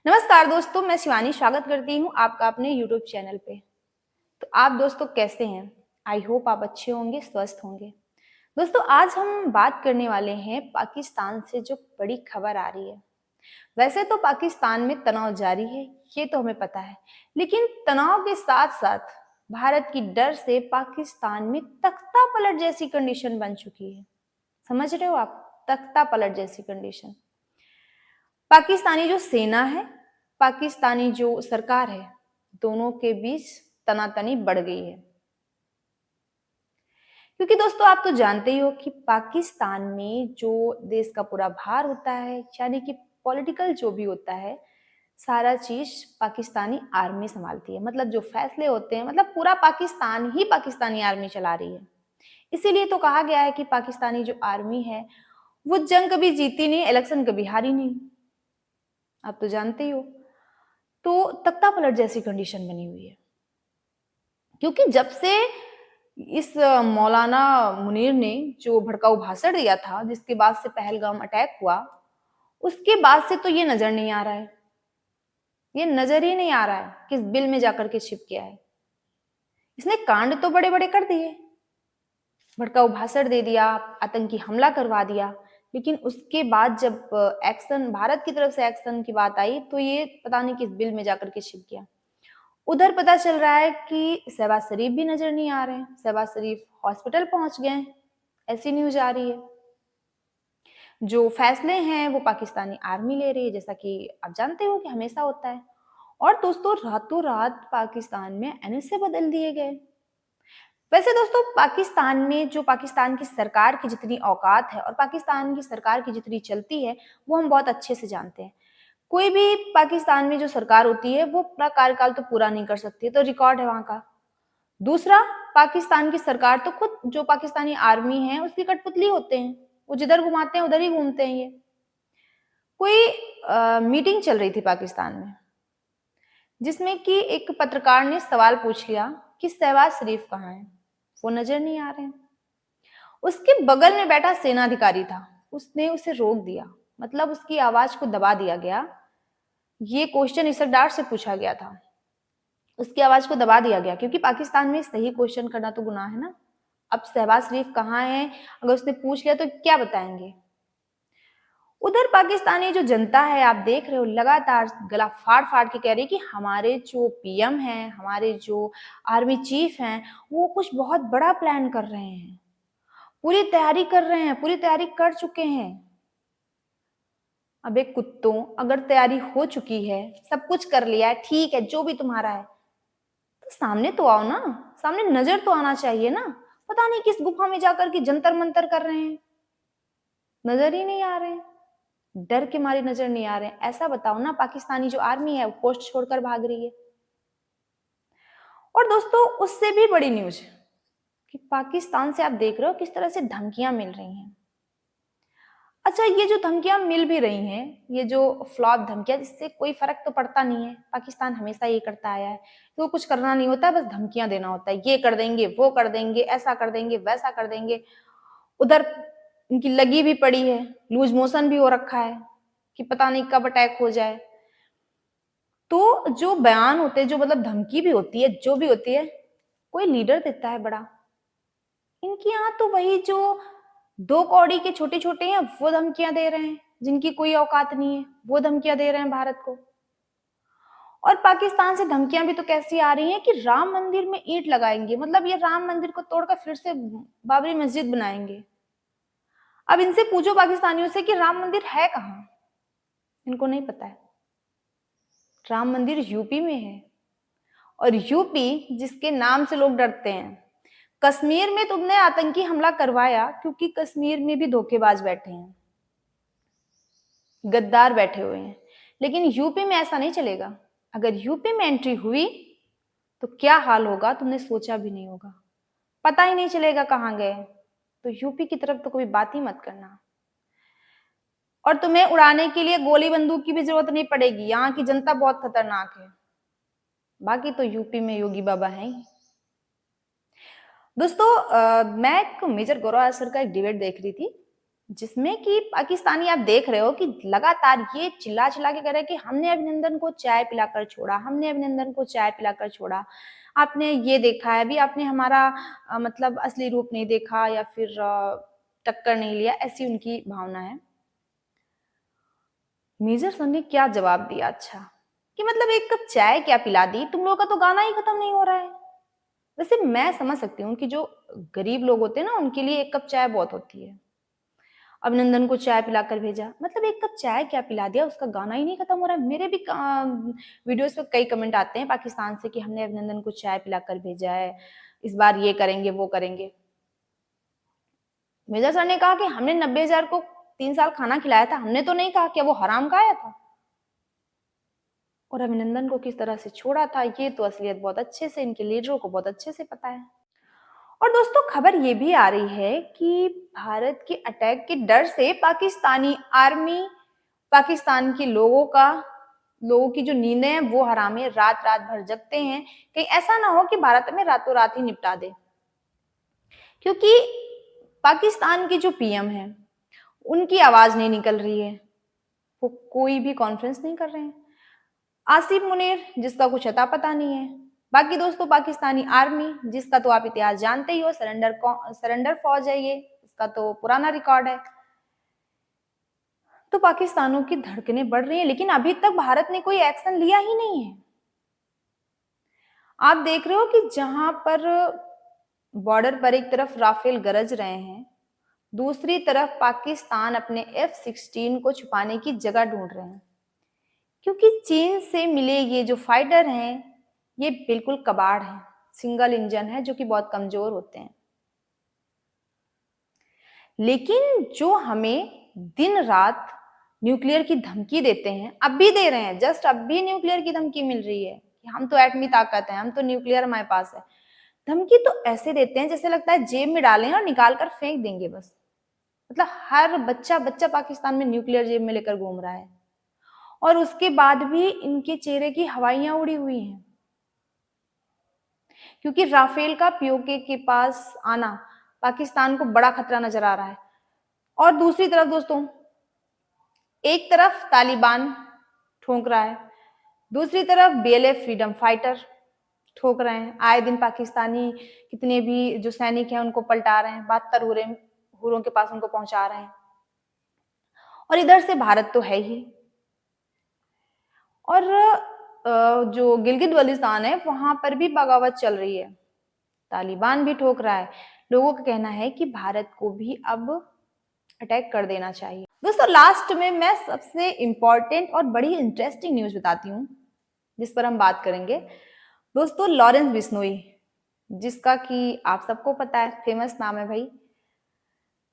नमस्कार दोस्तों, मैं शिवानी स्वागत करती हूँ आपका अपने यूट्यूब चैनल पे। तो आप दोस्तों कैसे हैं? आई होप आप अच्छे होंगे, स्वस्थ होंगे। दोस्तों आज हम बात करने वाले हैं पाकिस्तान से जो बड़ी खबर आ रही है। वैसे तो पाकिस्तान में तनाव जारी है, ये तो हमें पता है, लेकिन तनाव के साथ-साथ भारत की डर से पाकिस्तान में तख्ता पलट जैसी कंडीशन बन चुकी है। समझ रहे हो आप? तख्ता पलट जैसी कंडीशन। पाकिस्तानी जो सेना है, पाकिस्तानी जो सरकार है, दोनों के बीच तनातनी बढ़ गई है। क्योंकि दोस्तों आप तो जानते ही हो कि पाकिस्तान में जो देश का पूरा भार होता है, यानी कि पॉलिटिकल जो भी होता है, सारा चीज पाकिस्तानी आर्मी संभालती है। मतलब जो फैसले होते हैं, मतलब पूरा पाकिस्तान ही पाकिस्तानी आर्मी चला रही है। इसीलिए तो कहा गया है कि पाकिस्तानी जो आर्मी है, वो जंग कभी जीती नहीं, इलेक्शन कभी हारी नहीं। आप तो जानते ही हो। तो तख्ता पलट जैसी कंडीशन बनी हुई है, क्योंकि जब से इस मौलाना मुनीर ने जो भड़काऊ भाषण दिया था, जिसके बाद से पहलगाम अटैक हुआ, उसके बाद से तो ये नजर नहीं आ रहा है। ये नजर ही नहीं आ रहा है कि इस बिल में जाकर के छिप गया है। इसने कांड तो बड़े बड़े कर दिए, भड़काऊ भाषण दे दिया, आतंकी हमला करवा दिया, लेकिन उसके बाद जब एक्शन भारत की तरफ से एक्शन की बात आई, तो ये पता नहीं किस बिल में जाकर के छिप गया। उधर पता चल रहा है कि शहबाज शरीफ भी नजर नहीं आ रहे हैं, शहबाज शरीफ हॉस्पिटल पहुंच गए हैं, ऐसी न्यूज आ रही है। जो फैसले हैं वो पाकिस्तानी आर्मी ले रही है, जैसा कि आप जानते हो कि हमेशा होता है। और दोस्तों रातों रात पाकिस्तान में एनएसए बदल दिए गए। वैसे दोस्तों पाकिस्तान में जो पाकिस्तान की सरकार की जितनी औकात है और पाकिस्तान की सरकार की जितनी चलती है, वो हम बहुत अच्छे से जानते हैं। कोई भी पाकिस्तान में जो सरकार होती है वो अपना कार्यकाल तो पूरा नहीं कर सकती, तो रिकॉर्ड है वहां का। दूसरा, पाकिस्तान की सरकार तो खुद जो पाकिस्तानी आर्मी है उसकी कठपुतली होते हैं, वो जिधर घुमाते हैं उधर ही घूमते हैं। ये कोई मीटिंग चल रही थी पाकिस्तान में, जिसमें कि एक पत्रकार ने सवाल पूछ लिया कि शहबाज शरीफ कहाँ है, वो नजर नहीं आ रहे हैं। उसके बगल में बैठा सेनाधिकारी था, उसने उसे रोक दिया, मतलब उसकी आवाज को दबा दिया गया। ये क्वेश्चन इसकदार से पूछा गया था, उसकी आवाज को दबा दिया गया, क्योंकि पाकिस्तान में सही क्वेश्चन करना तो गुनाह है ना। अब शहबाज शरीफ कहाँ है, अगर उसने पूछ लिया तो क्या बताएंगे। उधर पाकिस्तानी जो जनता है, आप देख रहे हो, लगातार गला फाड़ फाड़ के कह रही है कि हमारे जो पीएम हैं, हमारे जो आर्मी चीफ हैं, वो कुछ बहुत बड़ा प्लान कर रहे हैं, पूरी तैयारी कर रहे हैं, पूरी तैयारी कर चुके हैं। अबे कुत्तों, अगर तैयारी हो चुकी है, सब कुछ कर लिया है, ठीक है, जो भी तुम्हारा है, तो सामने तो आओ ना, सामने नजर तो आना चाहिए ना। पता नहीं किस गुफा में जाकर के जंतर मंतर कर रहे हैं, नजर ही नहीं आ रहे हैं, डर के मारे नजर नहीं आ रहे हैं। ऐसा बताओ ना, पाकिस्तानी जो आर्मी है वो पोस्ट छोड़कर भाग रही है। और दोस्तों उससे भी बड़ी न्यूज कि पाकिस्तान से आप देख रहे हो किस तरह से धमकियां मिल रही हैं। अच्छा, ये जो धमकियां मिल भी रही हैं, ये जो फ्लॉप धमकियां, इससे कोई फर्क तो पड़ता नहीं है। पाकिस्तान हमेशा ये करता आया है, तो कुछ करना नहीं होता है, बस धमकियां देना होता है, ये कर देंगे, वो कर देंगे, ऐसा कर देंगे, वैसा कर देंगे। उधर इनकी लगी भी पड़ी है, लूज मोशन भी हो रखा है कि पता नहीं कब अटैक हो जाए। तो जो बयान होते हैं, जो मतलब धमकी भी होती है, जो भी होती है, कोई लीडर देता है बड़ा। इनके यहाँ तो वही जो 2 कौड़ी के छोटे छोटे हैं वो धमकियां दे रहे हैं, जिनकी कोई औकात नहीं है, वो धमकियां दे रहे हैं भारत को। और पाकिस्तान से धमकियां भी तो कैसी आ रही हैं कि राम मंदिर में ईंट लगाएंगे, मतलब ये राम मंदिर को तोड़कर फिर से बाबरी मस्जिद बनाएंगे। अब इनसे पूछो पाकिस्तानियों से कि राम मंदिर है कहाँ, इनको नहीं पता है। राम मंदिर यूपी में है, और यूपी जिसके नाम से लोग डरते हैं। कश्मीर में तुमने आतंकी हमला करवाया क्योंकि कश्मीर में भी धोखेबाज बैठे हैं, गद्दार बैठे हुए हैं, लेकिन यूपी में ऐसा नहीं चलेगा। अगर यूपी में एंट्री हुई तो क्या हाल होगा तुमने सोचा भी नहीं होगा, पता ही नहीं चलेगा कहाँ गए। तो यूपी की तरफ तो कभी बात ही मत करना। और तुम्हें उड़ाने के लिए गोली बंदूक की भी जरूरत नहीं पड़ेगी, यहाँ की जनता बहुत खतरनाक है। बाकी तो यूपी में योगी बाबा हैं ही। दोस्तों मैं एक मेजर गौरव असर का एक डिबेट देख रही थी, जिसमें कि पाकिस्तानी आप देख रहे हो कि लगातार ये चिल्ला-चिल्ला के कह रहे हैं कि हमने अभिनंदन को चाय पिलाकर छोड़ा, हमने अभिनंदन को चाय पिलाकर छोड़ा। आपने ये देखा है, अभी आपने हमारा मतलब असली रूप नहीं देखा या फिर टक्कर नहीं लिया, ऐसी उनकी भावना है। मेजर सन ने क्या जवाब दिया अच्छा, कि मतलब 1 कप चाय क्या पिला दी, तुम लोगों का तो गाना ही खत्म नहीं हो रहा है। वैसे मैं समझ सकती हूँ कि जो गरीब लोग होते हैं ना, उनके लिए 1 कप चाय बहुत होती है। अभिनंदन को चाय पिलाकर भेजा, मतलब 1 कप चाय क्या पिला दिया, उसका गाना ही नहीं खत्म हो रहा है। मेरे भी वीडियोज़ पे कई कमेंट आते हैं पाकिस्तान से कि हमने अभिनंदन को चाय पिलाकर भेजा है, इस बार ये करेंगे, वो करेंगे। मेजर सर ने कहा कि हमने 90,000 को 3 साल खाना खिलाया था, हमने तो नहीं कहा, क्या वो हराम खाया था? और अभिनंदन को किस तरह से छोड़ा था, ये तो असलियत बहुत अच्छे से इनके लीडरों को बहुत अच्छे से पता है। और दोस्तों खबर ये भी आ रही है कि भारत के अटैक के डर से पाकिस्तानी आर्मी पाकिस्तान के लोगों की जो नींदें हैं वो हराम है, रात-रात भर जगते हैं। कहीं ऐसा ना हो कि भारत में रातों-रात ही निपटा दे। क्योंकि पाकिस्तान के जो पीएम हैं, उनकी आवाज़ नहीं निकल रही है। वो कोई भी कॉन्फ्रेंस नहीं कर रहे हैं। आसिफ मुनीर जिसका कुछ अता पता नहीं है। बाकी दोस्तों पाकिस्तानी आर्मी जिसका तो आप इतिहास जानते ही हो, सरेंडर फौज है ये, इसका तो पुराना रिकॉर्ड है। तो पाकिस्तानों की धड़कनें बढ़ रही हैं, लेकिन अभी तक भारत ने कोई एक्शन लिया ही नहीं है। आप देख रहे हो कि जहां पर बॉर्डर पर एक तरफ राफेल गरज रहे हैं, दूसरी तरफ पाकिस्तान अपने F-16 को छुपाने की जगह ढूंढ रहे हैं। क्योंकि चीन से मिले ये जो फाइटर हैं, ये बिल्कुल कबाड़ हैं, सिंगल इंजन है जो कि बहुत कमजोर होते हैं। लेकिन जो हमें दिन रात न्यूक्लियर की धमकी देते हैं, अब भी दे रहे हैं, जस्ट अब भी न्यूक्लियर की धमकी मिल रही है कि हम तो एटमी ताकत है, हम तो न्यूक्लियर हमारे पास है। धमकी तो ऐसे देते हैं जैसे लगता है जेब में डालें और निकाल कर फेंक देंगे बस। मतलब हर बच्चा बच्चा पाकिस्तान में न्यूक्लियर जेब में लेकर घूम रहा है और उसके बाद भी इनके चेहरे की हवाइयां उड़ी हुई हैं, क्योंकि राफेल का पीओके के पास आना पाकिस्तान को बड़ा खतरा नजर आ रहा है। और दूसरी तरफ दोस्तों, एक तरफ तालिबान ठोक रहा है, दूसरी तरफ बीएलएफ फ्रीडम फाइटर ठोक रहे हैं। आए दिन पाकिस्तानी कितने भी जो सैनिक हैं उनको पलटा रहे हैं, 72 हुरों के पास उनको पहुंचा रहे हैं। और इधर से भारत तो है ही। और जो गिलगित बल्तिस्तान है वहां पर भी बगावत चल रही है, तालिबान भी ठोक रहा है। लोगों का कहना है कि भारत को भी अब अटैक कर देना चाहिए। दोस्तों लास्ट में मैं सबसे इंपॉर्टेंट और बड़ी इंटरेस्टिंग न्यूज बताती हूँ जिस पर हम बात करेंगे। दोस्तों लॉरेंस बिश्नोई, जिसका कि आप सबको पता है, फेमस नाम है भाई।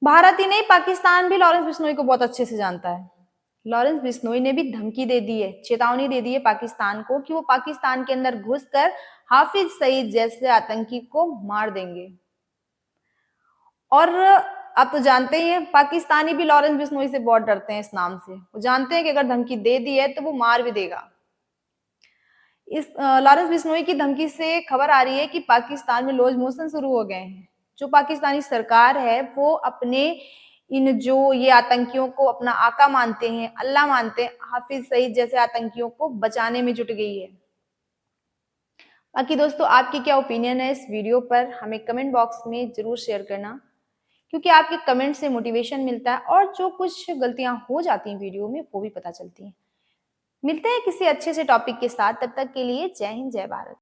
भारत ही नहीं पाकिस्तान भी लॉरेंस बिश्नोई को बहुत अच्छे से जानता है। लॉरेंस बिश्नोई ने भी धमकी दे दी है, चेतावनी दे दी है पाकिस्तान को कि वो पाकिस्तान के अंदर घुसकर हाफिज सईद जैसे आतंकी को मार देंगे। और आप तो जानते ही हैं पाकिस्तानी भी लॉरेंस बिश्नोई से बहुत डरते हैं इस नाम से। वो जानते हैं कि अगर धमकी दे दी है तो वो मार भी देगा। इस लॉरेंस बिश्नोई की धमकी से खबर आ रही है कि पाकिस्तान में लूज मोशन शुरू हो गए हैं। जो पाकिस्तानी सरकार है वो अपने इन जो ये आतंकियों को अपना आका मानते हैं, अल्लाह मानते हैं, हाफिज सईद जैसे आतंकियों को बचाने में जुट गई है। बाकी दोस्तों आपकी क्या ओपिनियन है इस वीडियो पर, हमें कमेंट बॉक्स में जरूर शेयर करना, क्योंकि आपके कमेंट से मोटिवेशन मिलता है और जो कुछ गलतियां हो जाती हैं वीडियो में वो भी पता चलती हैं। मिलते हैं किसी अच्छे से टॉपिक के साथ, तब तक के लिए जय हिंद जय भारत।